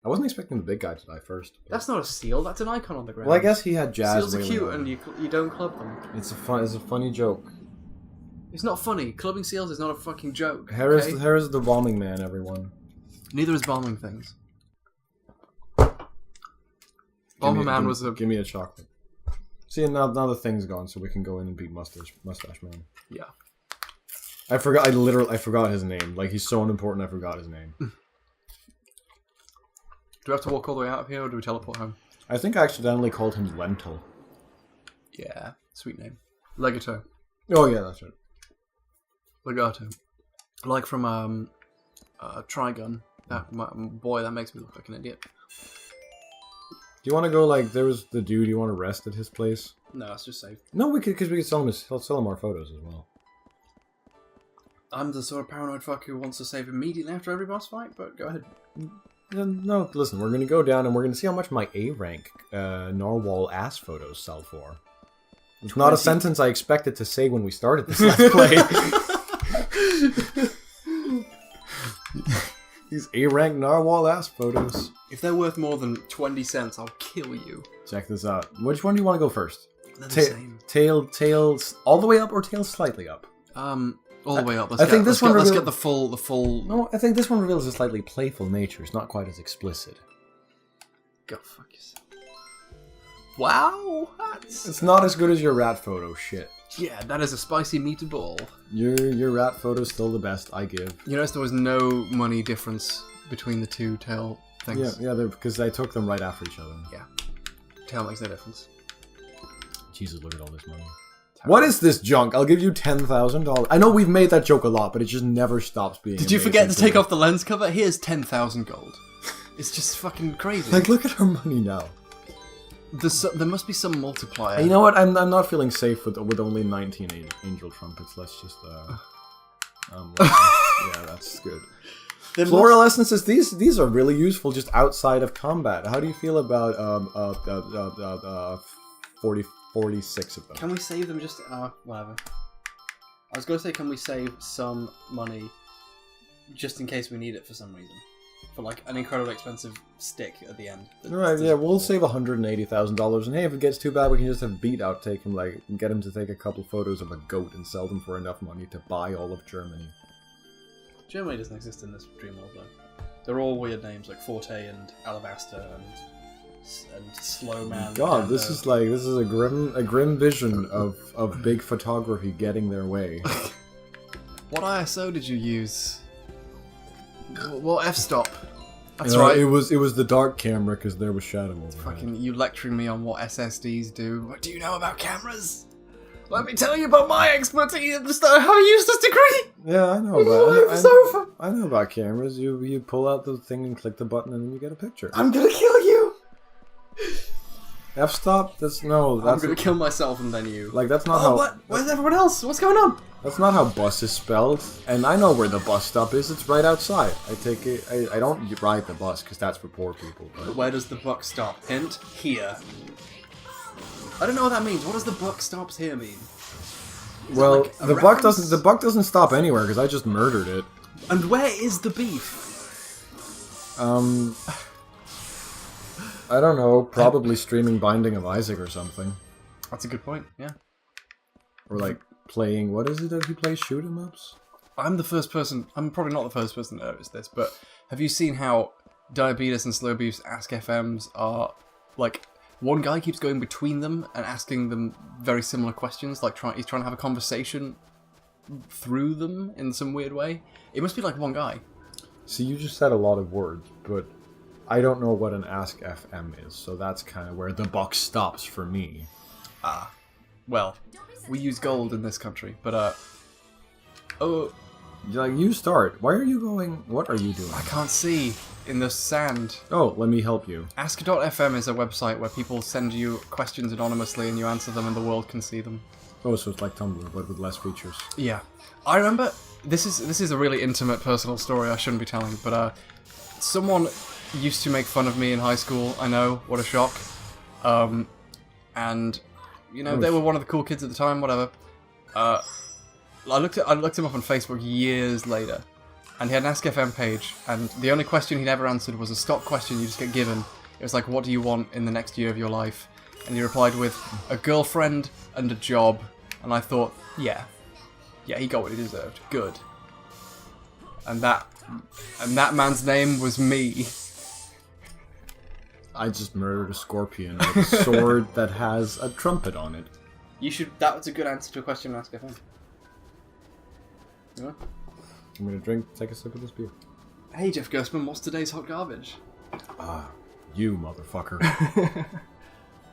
I wasn't expecting the big guy to die first. But... That's not a seal. That's an icon on the ground. Well, I guess he had jazz. Seals are cute, and you don't club them. It's a funny joke. It's not funny. Clubbing seals is not a fucking joke. Here is the bombing man, everyone. Neither is bombing things. Bombing man was a... Give me a chocolate. See, now the thing's gone, so we can go in and beat Mustache Man. Yeah. I forgot his name. Like, he's so unimportant, I forgot his name. Do we have to walk all the way out of here, or do we teleport home? I think I accidentally called him Lentil. Yeah, sweet name. Legato. Oh, yeah, that's right. Legato. Like from, Trigun. That boy, that makes me look like an idiot. Do you want to go, like, there was the dude you want to rest at his place? No, it's just safe. No, because we could sell him our photos as well. I'm the sort of paranoid fuck who wants to save immediately after every boss fight, but go ahead. No, listen, we're going to go down and we're going to see how much my A-rank Narwhal ass photos sell for. It's 20. Not a sentence I expected to say when we started this Let's Play. These A-rank Narwhal ass photos. If they're worth more than 20 cents, I'll kill you. Check this out. Which one do you want to go first? They're the same. Tails all the way up or tails slightly up? All the way up. Let's get the full... No, I think this one reveals a slightly playful nature. It's not quite as explicit. Go fuck yourself. Wow! It's not as good as your rat photo, shit. Yeah, that is a spicy meatball. Your rat photo's still the best, I give. You notice there was no money difference between the two tail things? Yeah, because I took them right after each other. Yeah. Tail makes no difference. Jesus, look at all this money. What is this junk? I'll give you $10,000. I know we've made that joke a lot, but it just never stops being. Did you forget to take off the lens cover? Here's 10,000 gold. It's just fucking crazy. Like, look at our money now. There must be some multiplier. You know what? I'm not feeling safe with only 19 angel trumpets. Let's just yeah, that's good. Floral essences. These are really useful just outside of combat. How do you feel about 46 of them? Can we save them just whatever? I was going to say, can we save some money just in case we need it for some reason? For like an incredibly expensive stick at the end. Right, yeah, we'll save $180,000, and hey, if it gets too bad, we can just have Beat Out take him, like, and get him to take a couple photos of a goat and sell them for enough money to buy all of Germany. Germany doesn't exist in this dream world, though. They're all weird names, like Forte and Alabaster and Slowman. God, this is a grim vision of big photography getting their way. What ISO did you use? Well, f-stop. That's right. right. It was the dark camera because there was shadow overhead. Fucking you lecturing me on what SSDs do. What do you know about cameras? Let me tell you about my expertise and how I use this degree. Yeah, I know I know about cameras. You pull out the thing and click the button and then you get a picture. I'm gonna kill you. F-stop? I'm gonna kill myself and then you. Like, that's not how... What? Where's everyone else? What's going on? That's not how bus is spelled. And I know where the bus stop is. It's right outside. I take it... I don't ride the bus, because that's for poor people. But where does the buck stop? Hint? Here. I don't know what that means. What does the buck stops here mean? Well, the buck doesn't stop anywhere, because I just murdered it. And where is the beef? I don't know, probably streaming Binding of Isaac or something. That's a good point, yeah. Or like playing, what is it that he plays, shoot 'em ups? I'm probably not the first person to notice this, but have you seen how Diabetes and Slow Beef's Ask FMs are, like, one guy keeps going between them and asking them very similar questions, like he's trying to have a conversation through them in some weird way? It must be like one guy. See, you just said a lot of words, but I don't know what an Ask FM is, so that's kind of where the buck stops for me. Ah. Well, we use gold in this country, but, oh... Like, you start. Why are you going... What are you doing? I can't see in the sand. Oh, let me help you. Ask.fm is a website where people send you questions anonymously and you answer them and the world can see them. Oh, so it's like Tumblr, but with less features. Yeah. I remember... This is a really intimate, personal story I shouldn't be telling, but, someone used to make fun of me in high school. I know, what a shock. And, you know, they were one of the cool kids at the time, whatever. I looked him up on Facebook years later, and he had an Ask FM page, and the only question he'd ever answered was a stock question you just get given. It was like, what do you want in the next year of your life? And he replied with, a girlfriend and a job. And I thought, yeah, he got what he deserved. Good. And that man's name was me. I just murdered a scorpion with a sword that has a trumpet on it. You should. That was a good answer to a question on Ask FM. Yeah. I'm gonna take a sip of this beer. Hey, Jeff Gerstmann, what's today's hot garbage? You motherfucker.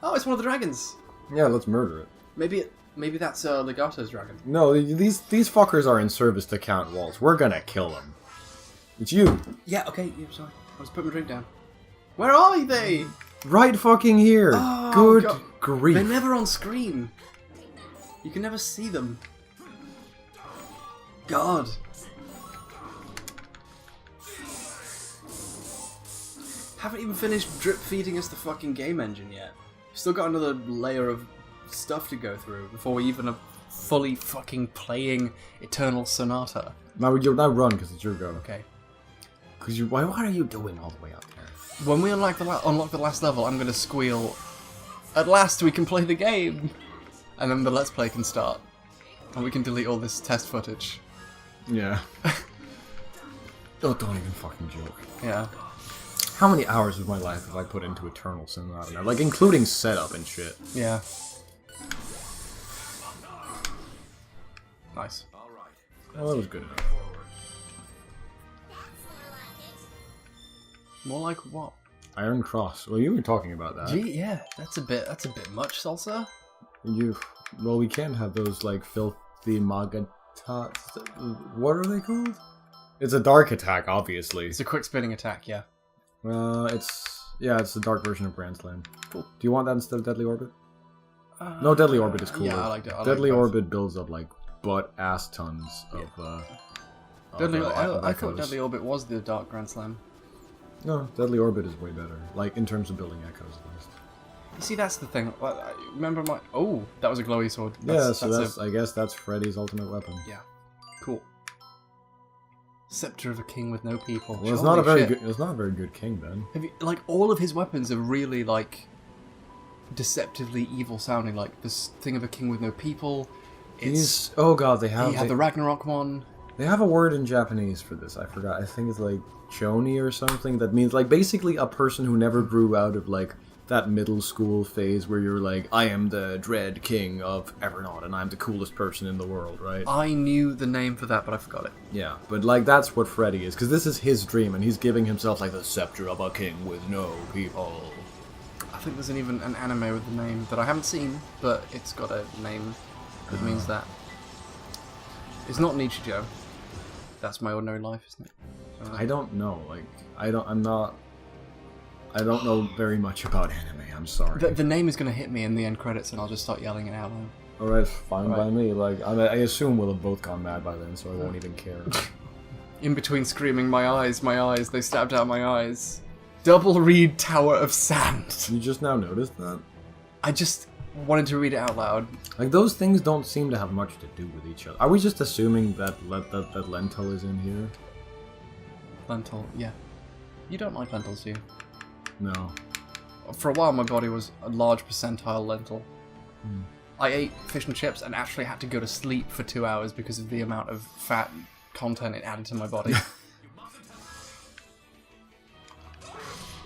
Oh, it's one of the dragons. Yeah, let's murder it. Maybe that's Legato's dragon. No, these fuckers are in service to Count Waltz. We're gonna kill them. It's you. Yeah, okay, yeah, sorry. I was putting my drink down. Where are they? Right fucking here. Oh, Good God. grief. They're never on screen. You can never see them. God. Haven't even finished drip feeding us the fucking game engine yet. Still got another layer of stuff to go through before we even are fully fucking playing Eternal Sonata. Now run, because it's your go. Okay. Because why are you doing all the way up there? When we unlock the last level, I'm going to squeal, at last we can play the game! And then the Let's Play can start. And we can delete all this test footage. Yeah. Oh, don't even fucking joke. Yeah. How many hours of my life have I put into Eternal Sonata now? Like, including setup and shit. Yeah. Nice. Oh, that was good enough. More like what? Iron Cross. Well, you were talking about that. Gee, yeah, that's a bit much, Salsa. Well, we can't have those, like, filthy magatats. What are they called? It's a dark attack, obviously. It's a quick spinning attack, yeah. It's the dark version of Grand Slam. Cool. Do you want that instead of Deadly Orbit? No, Deadly Orbit is cooler. Yeah, I liked it. Deadly Orbit builds up, like, butt-ass tons of, I thought Deadly Orbit was the Dark Grand Slam. No, Deadly Orbit is way better. Like, in terms of building echoes, at least. You see, that's the thing. Remember my... Oh, that was a glowy sword. I guess that's Freddy's ultimate weapon. Yeah. Cool. Scepter of a king with no people. Well, it's not a very good king, then. Have you, like, all of his weapons are really, like, deceptively evil sounding. Like, this thing of a king with no people. Oh god, they have the Ragnarok one. They have a word in Japanese for this. I forgot. I think it's like choni or something. That means like basically a person who never grew out of like that middle school phase where you're like, I am the dread king of Evernaut and I'm the coolest person in the world, right? I knew the name for that, but I forgot it. Yeah, but like that's what Freddy is, because this is his dream and he's giving himself like the scepter of a king with no people. I think there's even an anime with the name that I haven't seen, but it's got a name that means that. It's not Nichijou. That's My Ordinary Life, isn't it? I don't know. Like, I don't know very much about anime. I'm sorry. The name is going to hit me in the end credits, and I'll just start yelling it out loud. Alright, fine by me. Like, I assume we'll have both gone mad by then, so I won't even care. In between screaming, my eyes, they stabbed out my eyes. Double read Tower of Sand. You just now noticed that? I just wanted to read it out loud. Like, those things don't seem to have much to do with each other. Are we just assuming that lentil is in here? Lentil, yeah. You don't like lentils, do you? No. For a while, my body was a large percentile lentil. I ate fish and chips and actually had to go to sleep for 2 hours because of the amount of fat content it added to my body.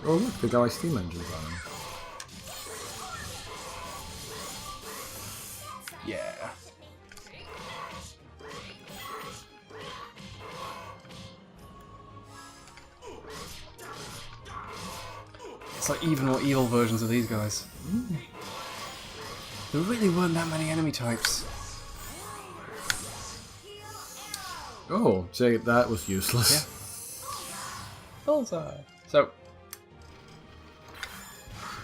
Oh look, they got like steam engines on them. Yeah. It's like even more evil versions of these guys. There really weren't that many enemy types. Oh, say that was useless. Yeah. Bullseye. So,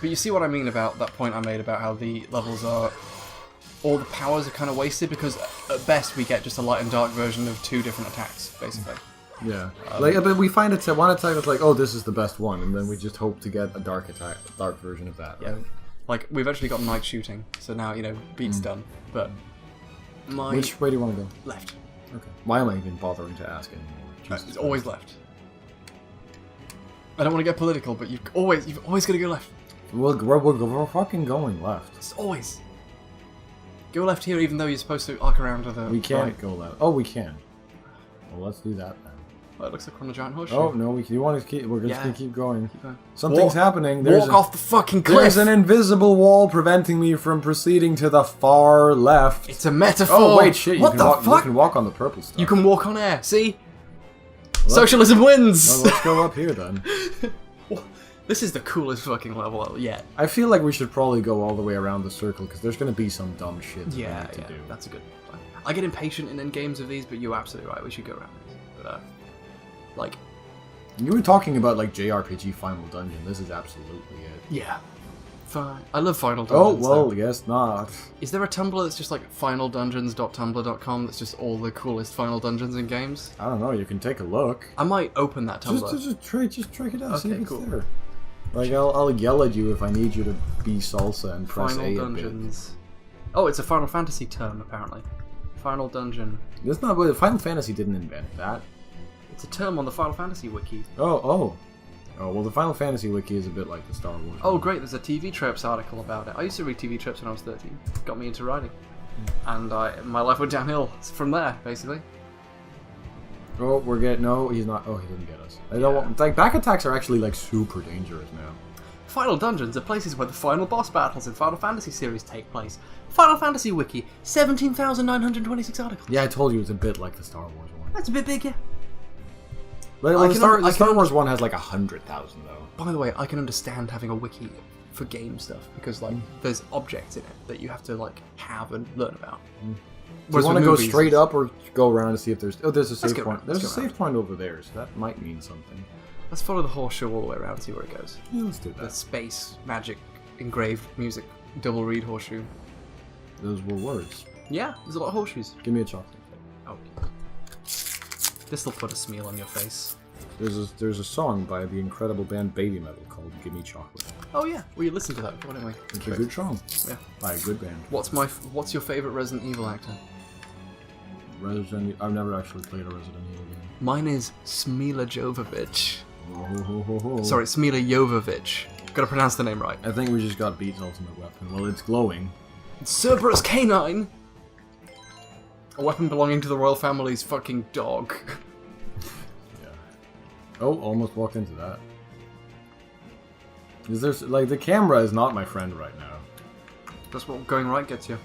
but you see what I mean about that point I made about how the levels are, all the powers are kind of wasted because at best we get just a light and dark version of 2 different attacks, basically. Yeah, but we find one attack that's like, oh, this is the best one, and then we just hope to get a dark version of that, right? Yeah. Like, we've actually got night shooting, so now, beat's done, but Which way do you want to go? left. Okay. Why am I even bothering to ask anymore? It's always left. I don't want to get political, but you've always got to go left. We're fucking going left. It's always. Go left here, even though you're supposed to arc around to the We can't right. go left. Oh, we can. Well, let's do that then. Oh, it looks like we're on a giant horseshoe. Oh no, you want to keep? We're just gonna keep going. Keep going. Something's happening. Walk off the fucking cliff. There's an invisible wall preventing me from proceeding to the far left. It's a metaphor. Oh wait, shit! What the fuck? You can walk on the purple stuff. You can walk on air. See? Socialism wins. Well, let's go up here then. This is the coolest fucking level yet. I feel like we should probably go all the way around the circle because there's gonna be some dumb shit that we need to do. That's a good plan. I get impatient in end games of these, but you're absolutely right. We should go around this. But like, you were talking about like JRPG Final Dungeon. This is absolutely it. yeah, fine. I love Final Oh Dungeons. well, though. guess not. Is there a Tumblr that's just like finaldungeons.tumblr.com that's just all the coolest Final Dungeons in games? I don't know. You can take a look. I might open that Tumblr. Just check it out. See Okay, if it's cool. there. Like I'll yell at you if I need you to be salsa and press Final A Dungeons. Oh, it's a Final Fantasy term apparently. Final Dungeon. a bit. That's not what Final Fantasy didn't invent that. It's a term on the Final Fantasy wiki. Oh, well, the Final Fantasy wiki is a bit like the Star Wars. Oh, one. great! There's a TV Tropes article about it. I used to read TV Tropes when I was 13. Got me into writing, and my life went downhill from there, basically. Oh, we're getting. No, he's not. Oh, he didn't get us. I don't want. Like, back attacks are actually, like, super dangerous now. Final Dungeons are places where the final boss battles in Final Fantasy series take place. Final Fantasy Wiki, 17,926 articles. Yeah, I told you it's a bit like the Star Wars one. That's a bit big, yeah. But I the can Star Wars one has, like, 100,000, though. By the way, I can understand having a wiki for game stuff, because, like, there's objects in it that you have to, like, have and learn about. Do you want to go straight up or go around and see if there's... Oh, there's a save go point. around. There's a Let's go save point over there, so that might mean something. Let's follow the horseshoe all the way around and see where it goes. Yeah, let's do The that. space, magic, engraved music, double reed horseshoe. Those were words. Yeah, there's a lot of horseshoes. Give me a chocolate. Oh. This'll put a smile on your face. There's a song by the incredible band Baby Metal called "Give Me Chocolate." Oh yeah, we listened to that before, didn't we? It's a good song. Yeah. By a good band. What's your favorite Resident Evil actor? I've never actually played a Resident Evil game. Mine is Smila Jovovich. Oh. Sorry, Smila Jovovich. Gotta pronounce the name right. I think we just got Beat's ultimate weapon. Well, it's glowing. Cerberus Canine! A weapon belonging to the royal family's fucking dog. Yeah. Oh, almost walked into that. Is there like the camera is not my friend right now? That's what going right gets you.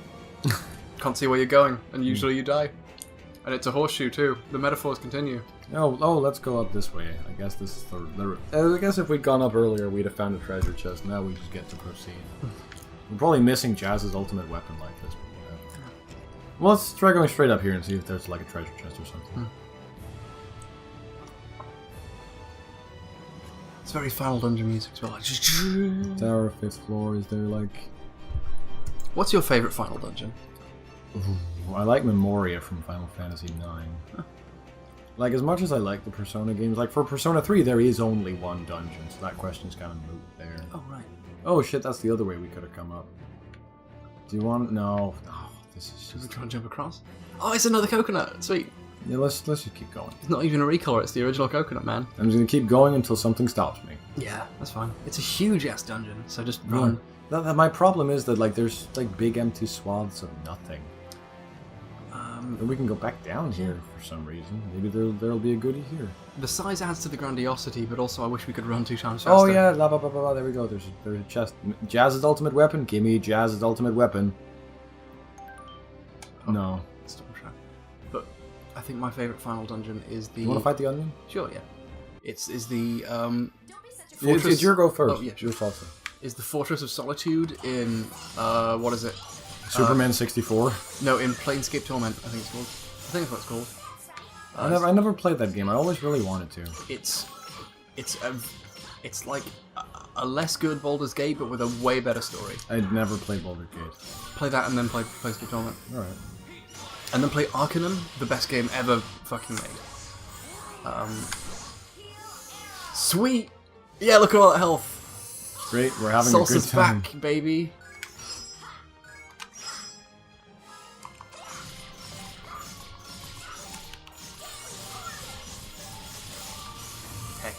Can't see where you're going, and usually you die. And it's a horseshoe too. The metaphors continue. Oh, let's go up this way. I guess this is the I guess if we'd gone up earlier, we'd have found a treasure chest. Now we just get to proceed. We're probably missing Jazz's ultimate weapon like this. But yeah. Well, let's try going straight up here and see if there's like a treasure chest or something. It's very Final Dungeon music as well. Like, Tower, 5th floor. Is there like? what's your favourite Final Dungeon? Ooh, I like Memoria from Final Fantasy IX. Like, as much as I like the Persona games, like for Persona 3, there is only one dungeon, so that question's kind of moot there. Oh, right. Oh shit, that's the other way we could have come up. Do you want? No, this is Should we just. try and jump across? Oh, it's another coconut. Sweet. Yeah, let's just keep going. It's not even a recolor, it's the original coconut, man. I'm just gonna keep going until something stops me. Yeah, that's fine. It's a huge ass dungeon, so just run. My problem is that like there's like big empty swaths of nothing. And we can go back down here for some reason. Maybe there'll be a goodie here. The size adds to the grandiosity, but also I wish we could run 2 times faster. Oh yeah, blah, blah, blah, blah, blah. There we go. There's a chest. Jazz's ultimate weapon. Give me Jazz's ultimate weapon. Oh. No. It's double trap. But I think my favourite final dungeon is the... You want to fight the onion? Sure, yeah. Is the It's your go first. Oh, yeah, sure. Your salsa. Is the Fortress of Solitude in what is it? Superman 64. No, in Planescape Torment, I think it's called. I think that's what it's called. I never played that game. I always really wanted to. It's like a less good Baldur's Gate, but with a way better story. I'd never played Baldur's Gate. Play that and then play Planescape Torment. Alright. And then play Arcanum, the best game ever fucking made. Sweet! Yeah, look at all that health. Great, we're having a good Salsa's time. back, baby.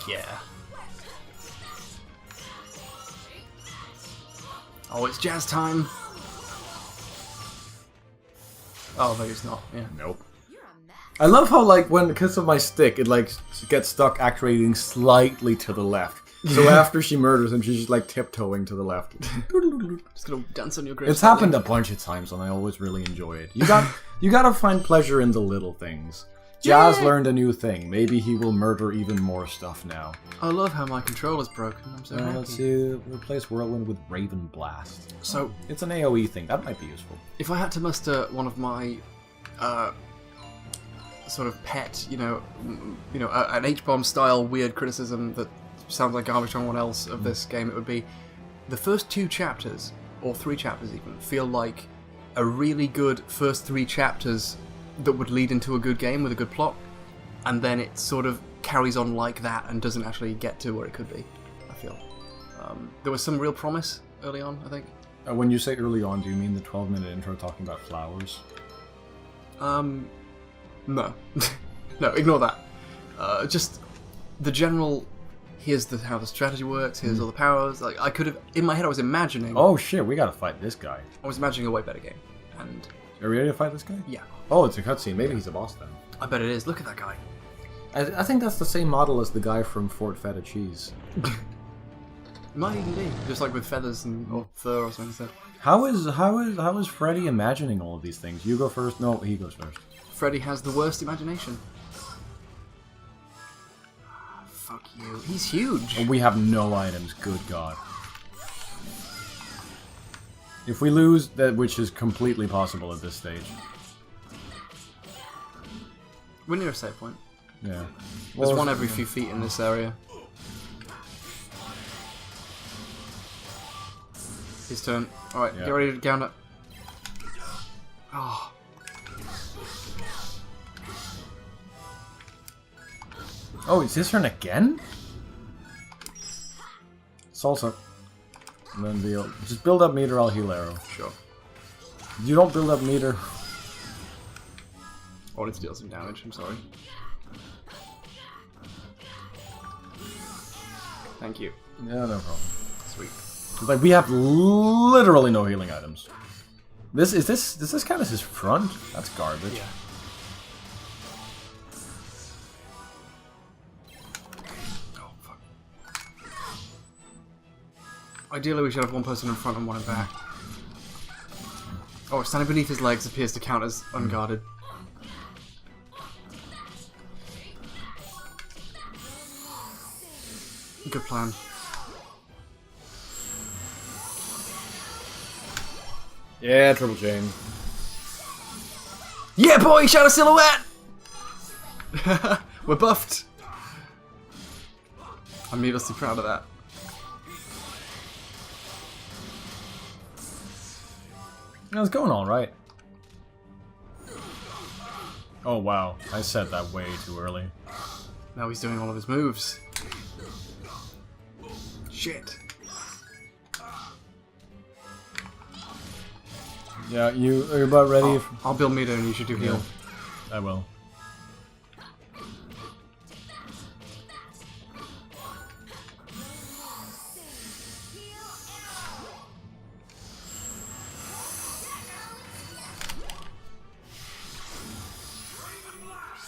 yeah. Oh, it's jazz time. Oh, no, it's not. Yeah. Nope. I love how, like, because of my stick, it, like, gets stuck actuating slightly to the left. So after she murders him, she's just, like, tiptoeing to the left. Just gonna dance on your grave. It's happened a bunch of times, and I always really enjoy it. You gotta find pleasure in the little things. Jazz learned a new thing. Maybe he will murder even more stuff now. I love how my controller's broken. I'm so happy. Let's see, replace Whirlwind with Raven Blast. So, it's an AoE thing. That might be useful. if I had to muster one of my sort of pet, an H-bomb style weird criticism that sounds like garbage to anyone else of this game, it would be the first 2 chapters, or 3 chapters even, feel like a really good first 3 chapters that would lead into a good game with a good plot, and then it sort of carries on like that and doesn't actually get to where it could be, I feel. There was some real promise early on, I think. When you say early on, do you mean the 12-minute intro talking about flowers? No. No, ignore that. Just the general, here's how the strategy works, here's all the powers. Like, I could have, in my head I was imagining... Oh shit, we gotta fight this guy. I was imagining a way better game. And... Are we ready to fight this guy? Yeah. Oh, it's a cutscene. Maybe he's a boss then. I bet it is. Look at that guy. I think that's the same model as the guy from Fort Feta Cheese. It might even be. Just like with feathers or fur or something instead. How is Freddy imagining all of these things? You go first? No, he goes first. Freddy has the worst imagination. Fuck you. He's huge. Oh, we have no items. Good God. If we lose, that which is completely possible at this stage. We're near a save point. Yeah. There's one every few feet in this area. His turn. Alright, get ready to counter. Oh. Oh, it's his turn again? Salsa. And then just build up meter, I'll heal arrow. Sure. You don't build up meter. I wanted to deal some damage, I'm sorry. Thank you. Yeah, no problem. Sweet. Like, we have literally no healing items. Does this count as his front? That's garbage. Yeah. Oh, fuck. Ideally, we should have one person in front and one in back. Oh, standing beneath his legs appears to count as unguarded. Good plan. Yeah, triple chain. Yeah, boy! Shadow Silhouette! We're buffed! I'm needlessly proud of that. No, it's going all right. Oh wow, I said that way too early. Now he's doing all of his moves. Shit. Yeah, are you about ready? I'll build meter and you should do heal. I will.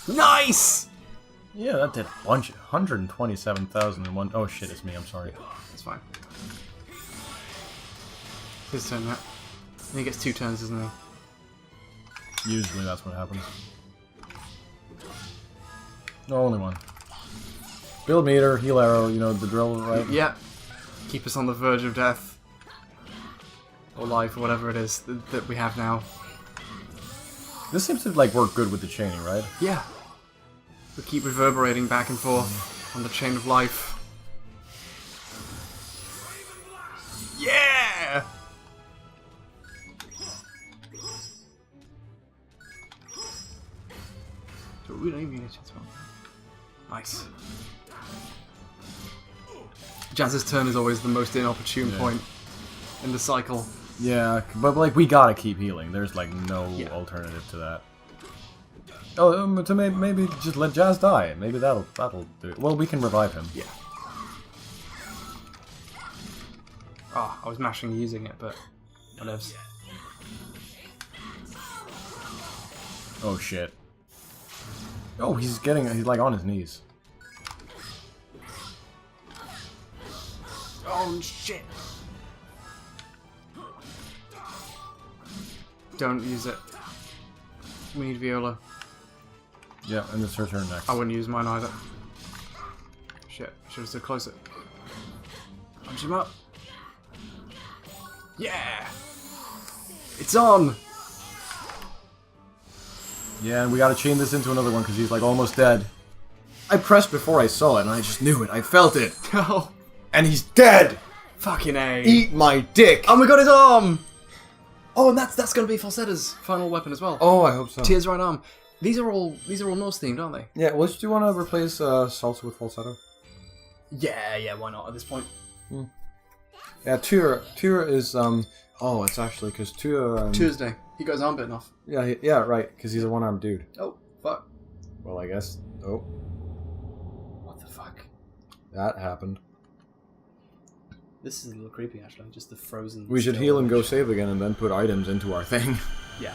Nice! Yeah, that did a bunch. 127,001. Oh shit, it's me. I'm sorry. That's fine. His turn now. And he gets 2 turns, doesn't he? Usually that's what happens. No, only one. Build meter, heal arrow, you know the drill, right? Yeah. Keep us on the verge of death. Or life, or whatever it is that we have now. This seems to like work good with the chaining, right? Yeah. We keep reverberating back and forth on the chain of life. Yeah! So we don't even need a well. Nice. Jazz's turn is always the most inopportune point in the cycle. Yeah, but like we gotta keep healing. There's like no alternative to that. Oh, to maybe just let Jazz die. Maybe that'll do it. Well, we can revive him. Yeah. Oh, I was mashing using it, but whatevs. Oh shit. Oh, he's like on his knees. Oh shit! Don't use it. We need Viola. Yeah, and it's her turn next. I wouldn't use mine either. Shit, should have stood closer. Punch him up. Yeah! It's on! Yeah, and we gotta chain this into another one because he's like almost dead. I pressed before I saw it and I just knew it. I felt it. Oh. And he's dead! Fucking A. Eat my dick! Oh my god, his arm! Oh, and that's gonna be Falsetta's final weapon as well. Oh, I hope so. Tears right arm. These are all Norse themed, aren't they? Yeah, do you want to replace Salsa with Falsetto? Yeah, why not at this point? Yeah, Tyr is, oh, it's actually, because Tyr, Tuesday. He got his arm bitten off. Yeah, right, because he's a one-armed dude. Oh, fuck. Well, I guess, oh. What the fuck? That happened. This is a little creepy, actually. Just the frozen... We should heal and go save again and then put items into our thing. Yeah.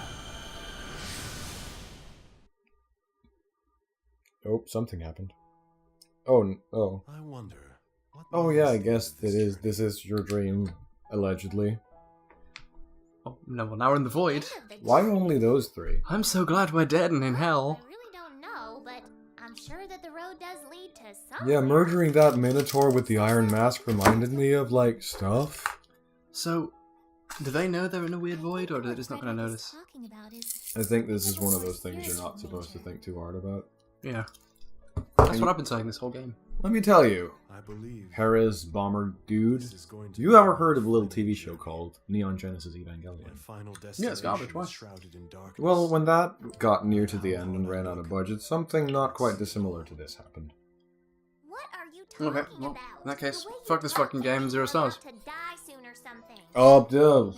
Oh, something happened. Oh. I wonder. Oh yeah, I guess this is your dream, allegedly. Oh, no, well, now we're in the void. Why only those three? I'm so glad we're dead and in hell. I really don't know, but I'm sure that the road does lead to something. Yeah, murdering that Minotaur with the Iron Mask reminded me of, like, stuff. So, do they know they're in a weird void, or are they just not going to notice? I think this is one of those things you're not supposed to think too hard about. Yeah. That's what I've been saying this whole game. Let me tell you, I believe Perez Bomber Dude, this is going to you ever heard of a little TV show called Neon Genesis Evangelion? final Yeah, it's garbage. Why? shrouded in darkness. Well, when that got near to the end and ran out of budget, something not quite dissimilar to this happened. What are you talking Okay, well, about? in that case, The way you fuck this look, fucking game, like 0 you're stars. about to die soon or something. Oh, dude.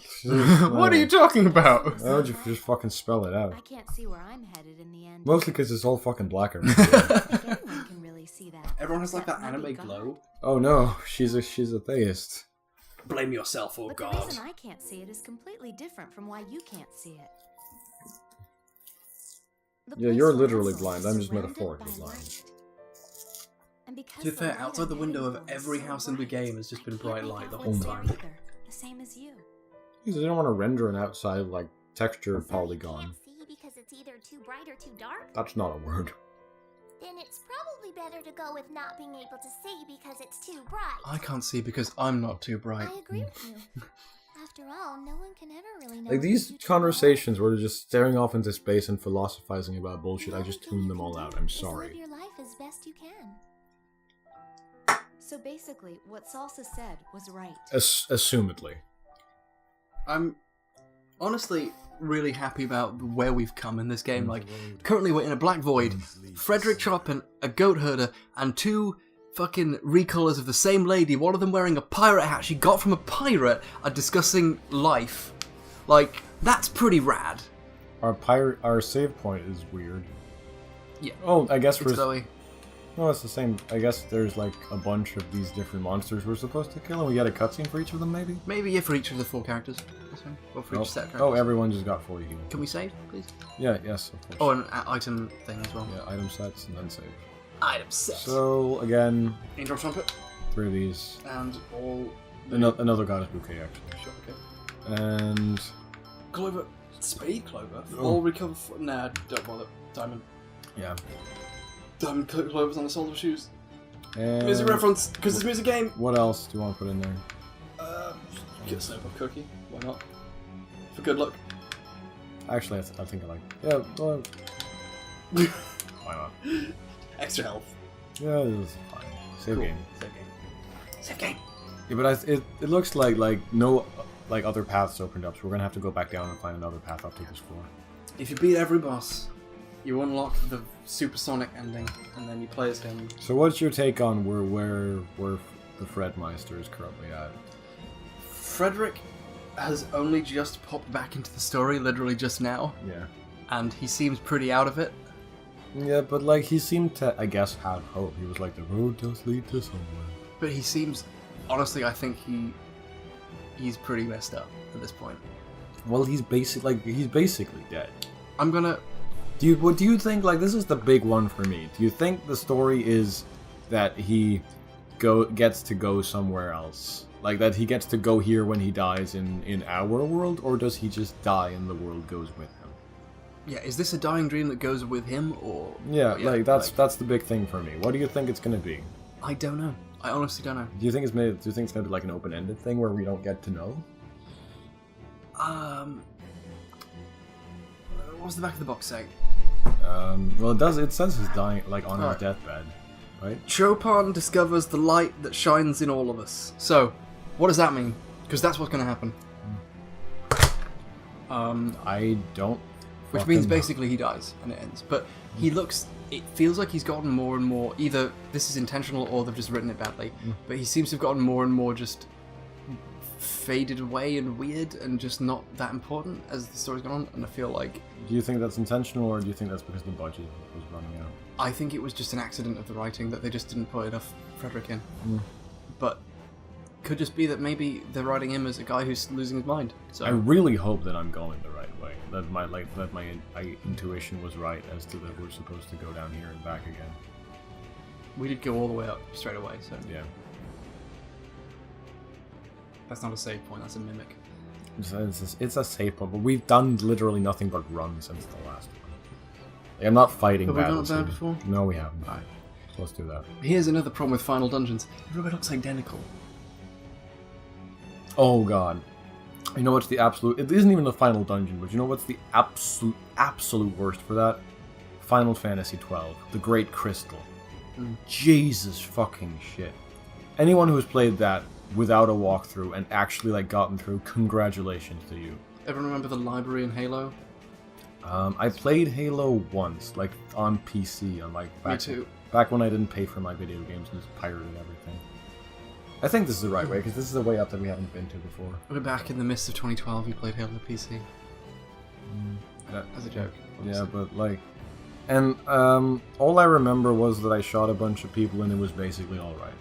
What are you talking about? Why would you just fucking spell it out? I can't see where I'm headed in the end. Mostly because it's all fucking black everywhere. Anyone can really see that. Everyone has like that Except anime maybe God. glow. Oh no, she's a theist. Blame yourself, oh But god. the reason I can't see it is completely different from why you can't see it. The Yeah, place you're where literally I'm blind. is I'm just surrounded metaphorically by blind. light. And because To be fair, the light outside the I'm window heading of for is every so house in the bright, game has just been I can't bright make light out the what's whole there time. either, the same as you. Because they don't want to render an outside, like, texture So polygon. You can't see because it's either too bright or too dark? That's not a word. Then it's probably better to go with not being able to see because it's too bright. I can't see because I'm not too bright. I agree with you. After all, no one can ever really know. Like, what the these future conversations where they're just staring off into space and philosophizing about bullshit, I just tuned them all out. I'm Live sorry. your life as best you can. So basically, what Salsa said was right. Assumedly. I'm honestly really happy about where we've come in this game. Like, currently we're in a black void. Frederick Chopin, a goat herder, and two fucking recolors of the same lady, one of them wearing a pirate hat she got from a pirate, are discussing life. Like, that's pretty rad. Our save point is weird. Yeah. Oh, I guess It's glowy. No, it's the same. I guess there's like a bunch of these different monsters we're supposed to kill, and we get a cutscene for each of them, maybe? Maybe for each of the 4 characters. Or for Nope. each set of characters. Oh, everyone just got fully healed. Can we save, please? Yeah, yes, of course. Oh, an item thing as well. Yeah, item sets and then save. Item set. So, again, Angel trumpet. 3 of these. And all... Another goddess bouquet, actually. Sure, okay. And... Clover. Speed Clover? Oh. All recover... Nah, don't bother. Diamond. Yeah. Diamond Clovers on the soles of shoes. And... Music reference, because it's a music game. What else do you want to put in there? Get a Snowball cookie. Why not? For good luck. Actually, I think I like... Yeah, well... Why not? Extra health. Yeah, this is fine. Save Cool. game. Save game. Save game. Yeah, but it looks like no other paths opened up, so we're gonna have to go back down and find another path up to this floor. If you beat every boss, you unlock the supersonic ending, and then you play as him. So what's your take on where the Fredmeister is currently at? Frederick has only just popped back into the story, literally just now, Yeah. and he seems pretty out of it. Yeah, but like he seemed to, I guess, have hope. He was like, the road does lead to somewhere. But he seems, honestly, I think he's pretty messed up at this point. Well, he's basically dead. I'm gonna. Do you think, like, this is the big one for me? Do you think the story is that he gets to go somewhere else? Like, that he gets to go here when he dies in our world, or does he just die and the world goes with him? Yeah, is this a dying dream that goes with him, or... Yeah, like, that's the big thing for me. What do you think it's gonna be? I don't know. I honestly don't know. Do you think it's gonna be like an open-ended thing where we don't get to know? What's the back of the box saying? Well, it says he's dying, like, on his deathbed, right? Chopin discovers the light that shines in all of us. So, what does that mean? Because that's what's going to happen. I don't. Which means basically he dies and it ends. But he looks. It feels like he's gotten more and more. Either this is intentional or they've just written it badly. But he seems to have gotten more and more just faded away and weird and just not that important as the story's gone on. And I feel like. Do you think that's intentional, or do you think that's because the budget was running out? I think it was just an accident of the writing that they just didn't put enough Frederick in. But could just be that maybe they're writing him as a guy who's losing his mind. So I really hope that I'm going the right way. That my intuition was right as to that we're supposed to go down here and back again. we did go all the way up straight away. So Yeah. that's not a save point. That's a mimic. It's a safe point, but we've done literally nothing but run since the last one. Like, I'm not fighting Have we done battles. that before? No, we haven't. Right. So let's do that. Here's another problem with Final Dungeons. Everybody looks identical. Oh god. You know what's the absolute... It isn't even the final dungeon, but you know what's the absolute worst for that? Final Fantasy XII. The Great Crystal. Jesus fucking shit. Anyone who's played that without a walkthrough and actually like gotten through, congratulations to you. Everyone remember the library in Halo? I played Halo once, like on PC, on like Me too. back when I didn't pay for my video games and just pirated everything. I think this is the right way, because this is a way up that we haven't been to before. We're back in the midst of 2012. You played Halo PC. As a joke. Yeah, but like... And all I remember was that I shot a bunch of people and it was basically alright.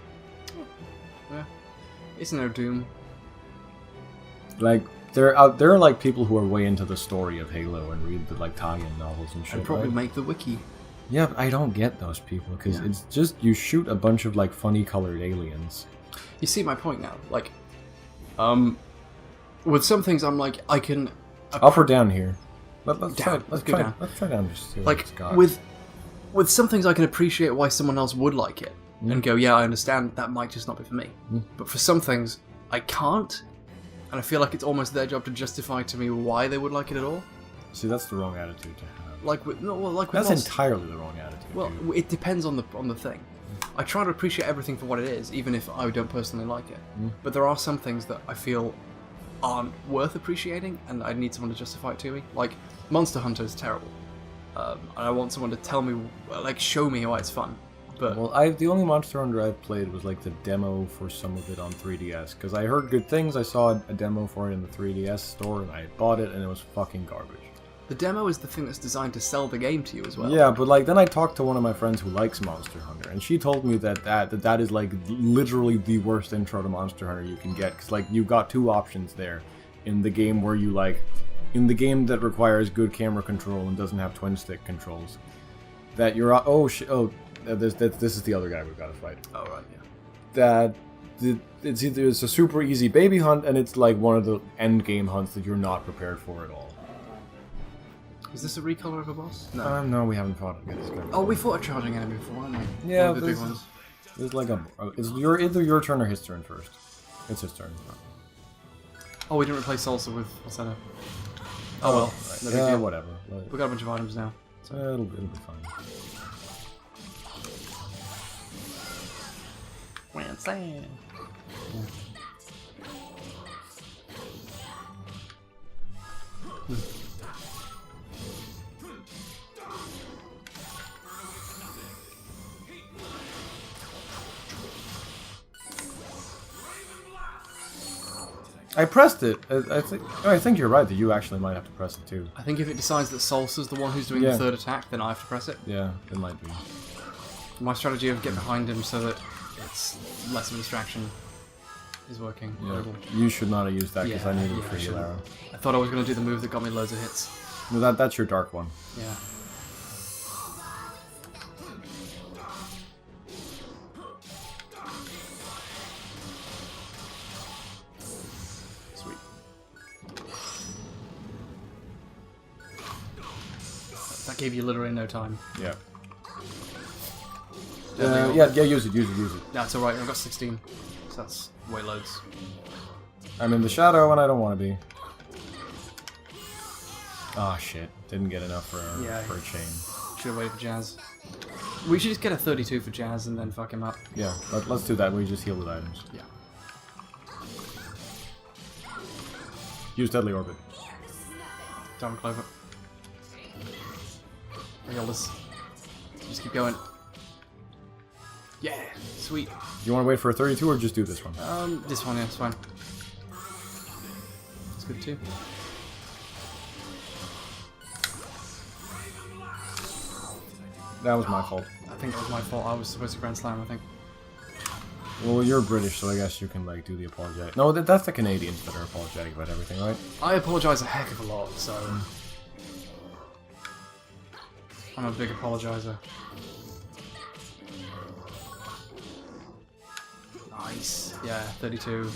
Yeah. It's no Doom. Like, there are like people who are way into the story of Halo and read the like tie-in novels and shit. And probably right? make the wiki. Yeah, but I don't get those people, because Yeah. it's just, you shoot a bunch of like funny colored aliens. You see my point now. Like, with some things I'm like, I can... Up or down here? Let's Down. Let's go down. Let's try down just to see what Like, it's got. with some things I can appreciate why someone else would like it. And go, yeah, I understand, that might just not be for me. But for some things, I can't. And I feel like it's almost their job to justify to me why they would like it at all. See, that's the wrong attitude to have. Like with That's Lost- entirely the wrong attitude. Well, dude. it depends on the thing. I try to appreciate everything for what it is, even if I don't personally like it. But there are some things that I feel aren't worth appreciating, and I need someone to justify it to me. Like, Monster Hunter is terrible. And I want someone to tell me, like, show me why it's fun. But Well, the only Monster Hunter I've played was like the demo for some of it on 3DS, because I heard good things. I saw a demo for it in the 3DS store, and I bought it, and it was fucking garbage. the demo is the thing that's designed to sell the game to you as well. Yeah, but like then I talked to one of my friends who likes Monster Hunter, and she told me that is like literally the worst intro to Monster Hunter you can get, because like you've got two options there in the game where you like in the game that requires good camera control and doesn't have twin stick controls. That you're this is the other guy we've got to fight. Oh right, yeah. That it's either it's a super easy baby hunt, and it's like one of the end game hunts that you're not prepared for at all. Is this a recolor of a boss? No. No, we haven't fought against this guy. Oh, we fought a charging enemy before, haven't we? Yeah, One of the big this ones. It's like it's either your turn or his turn first. It's his turn. Oh, we didn't replace Salsa with Sonata. Oh well, no big Yeah, deal. whatever. Like, We got a bunch of items now. So. it'll be fine. I pressed it. I think you're right that you actually might have to press it too. I think if it decides that Salsa's the one who's doing Yeah. the third attack, then I have to press it. Yeah, it might be. My strategy of get behind him so that it's less of a distraction is working. Yeah. You should not have used that because I needed yeah, for I heal shouldn't. arrow. I thought I was going to do the move that got me loads of hits. No, that's your dark one. Yeah. Sweet. That gave you literally no time. Yeah. Deadly Yeah, use it. That's alright, I've got 16. So that's way loads. I'm in the shadow and I don't want to be. Ah, shit. Didn't get enough for a chain. Should have waited for Jazz. We should just get a 32 for Jazz and then fuck him up. Yeah, let's do that. We just heal with items. Yeah. Use Deadly Orbit. Diamond Clover. Regardless. Just keep going. Yeah, sweet. Do you want to wait for a 32 or just do this one? This one, yeah, it's fine. It's good too. That was my fault. I think that was my fault. I was supposed to Grand Slam, I think. Well, you're British, so I guess you can, like, do the apologetic. No, that's the Canadians that are apologetic about everything, right? I apologise a heck of a lot, so... I'm a big apologizer. Nice. Yeah, 32.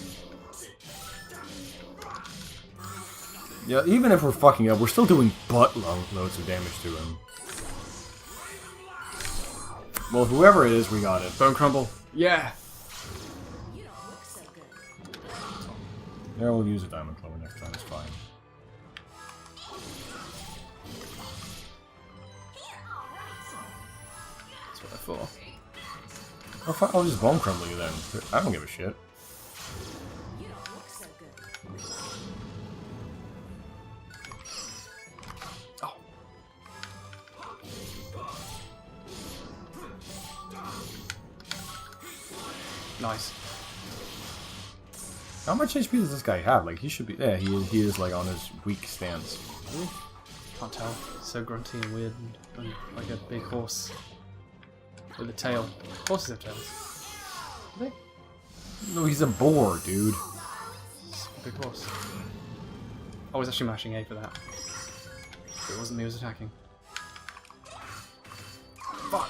Yeah, even if we're fucking up, we're still doing loads of damage to him. Well, whoever it is, we got it. Bone Crumble. Yeah! You don't look so good. Yeah, we'll use a Diamond Clover next time, it's fine. That's what I thought. Oh, fuck, I'll just Bone Crumble you then. I don't give a shit. You don't look so good. Oh. Nice. How much HP does this guy have? Like, he should be... Yeah, he is like, on his weak stance. Can't tell. He's so grunty and weird and like a big horse. With a tail. Horses have tails. Do they? No, he's a boar, dude. It's a big horse. I was actually mashing A for that. It wasn't me who was attacking. Fuck!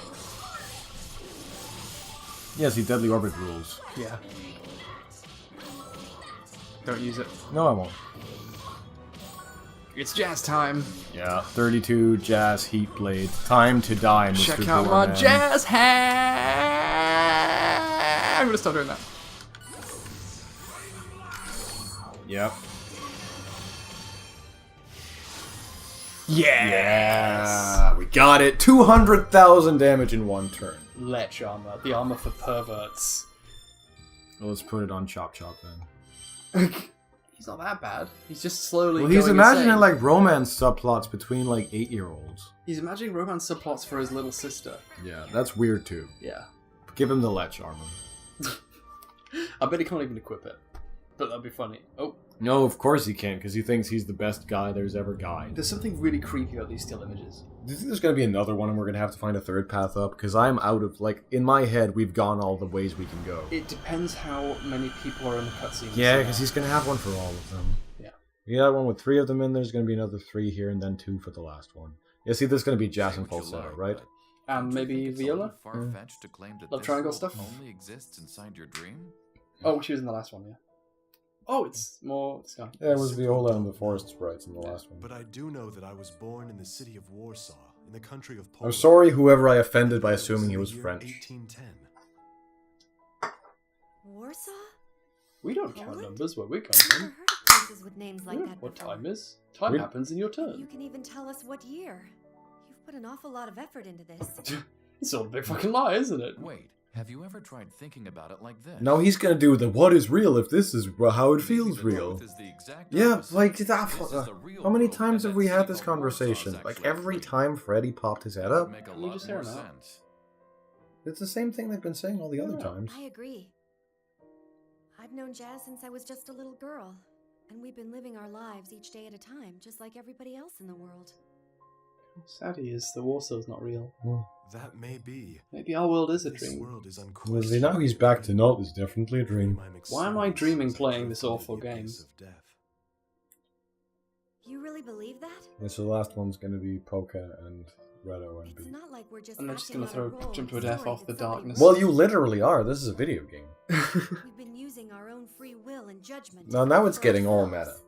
Yes, he Deadly Orbit rules. Yeah. Don't use it. No, I won't. It's Jazz time! Yeah, 32, Jazz, Heat Blade. Time to die, Mr. Check out my Boarman. Jazz hand! I'm gonna stop doing that. Yep. Yes! We got it. 200,000 damage in one turn. Lech armor. The armor for perverts. Well, let's put it on Chop Chop then. He's not that bad. He's just slowly Well, he's going imagining insane. like romance subplots between like 8-year-olds. He's imagining romance subplots for his little sister. Yeah, that's weird too. Yeah. Give him the Lech armor. I bet he can't even equip it. But that'd be funny. Oh. No, of course he can't, because he thinks he's the best guy there's ever guy. There's something really creepy about these still images. Do you think there's going to be another one and we're going to have to find a third path up? Because I'm out of, like, in my head, we've gone all the ways we can go. It depends how many people are in the cutscene. Yeah, because he's going to have one for all of them. Yeah. We got one with 3 of them in, there's going to be another 3 here, and then 2 for the last one. Yeah, see, there's going to be Jazz and Falsetto, right? And maybe Viola? Far-fetched to claim that Love this triangle world stuff? only exists inside your dream? Oh, she was in the last one, yeah. Oh, it's more Sky. Yeah, it was Viola and the Forest Sprites in the last one. But I do know that I was born in the city of Warsaw, in the country of I'm Poland. sorry whoever I offended by assuming he was In the year French. 1810. Warsaw? We don't count Poland? numbers where we come Never from. heard of places with names like that What before. time is? Time We- happens in your You turn. can even tell us what year. You've put an awful lot of effort into this. It's all a big fucking lie, isn't it? Wait, have you ever tried thinking about it like this? No, he's going to do the what is real if this is how it feels Maybe the real. truth is the exact Yeah, opposite. like, This that, is the real how many world, times and have we that had this city called Warsaw is conversation? Like, actually every real. time Freddy popped his head That up, would make a You lot just more hear him out. sense. it's the same thing they've been saying all the other Yeah. times. I agree. I've known Jazz since I was just a little girl. And we've been living our lives each day at a time, just like everybody else in the world. Sad he is. The Warsaw's not real. That may be. Maybe our world is a This dream. world is Well, see, now he's back to no, it's definitely a dream. Why am I dreaming playing this awful game? You really believe that? And so the last one's going to be Poka and Redo and It's B. not like we're just And they're just acting gonna out a throw role Jim to a in a death story off the that somebody darkness. Well, you literally are. This is a video game. We've been using our own free will and judgment. Now it's for getting all ourselves. meta.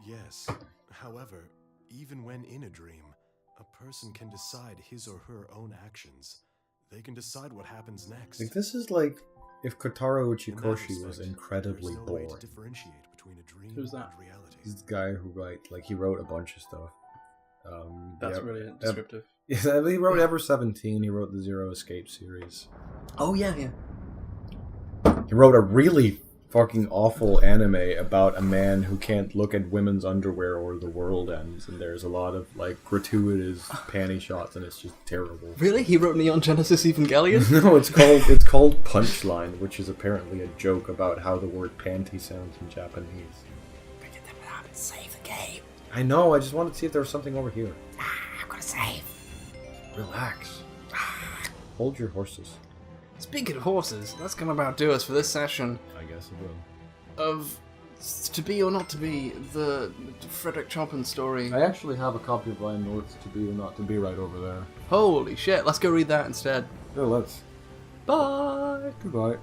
Yes. However, even when in a dream, a person can decide his or her own actions. They can decide what happens next. Like, this is like if Kotaro In that Uchikoshi was respect, incredibly there's no way to boring. differentiate between a dream Who's that? and reality. He's the guy who he wrote a bunch of stuff. That's yeah, really descriptive. Yeah, he wrote Ever 17. He wrote the Zero Escape series. Oh yeah, yeah. He wrote a really fucking awful anime about a man who can't look at women's underwear or the world ends, and there's a lot of like gratuitous panty shots, and it's just terrible. Really? He wrote Neon Genesis Evangelion? No, it's called Punchline, which is apparently a joke about how the word panty sounds in Japanese. Get them out and save the game. I know. I just wanted to see if there was something over here. I'm gonna save. Relax. Hold your horses. Speaking of horses, that's gonna about do us for this session I guess it will. of To Be or Not to Be, the Frederick Chopin story. I actually have a copy of Lion North's To Be or Not to Be right over there. Holy shit, let's go read that instead. So let's. Bye! Goodbye.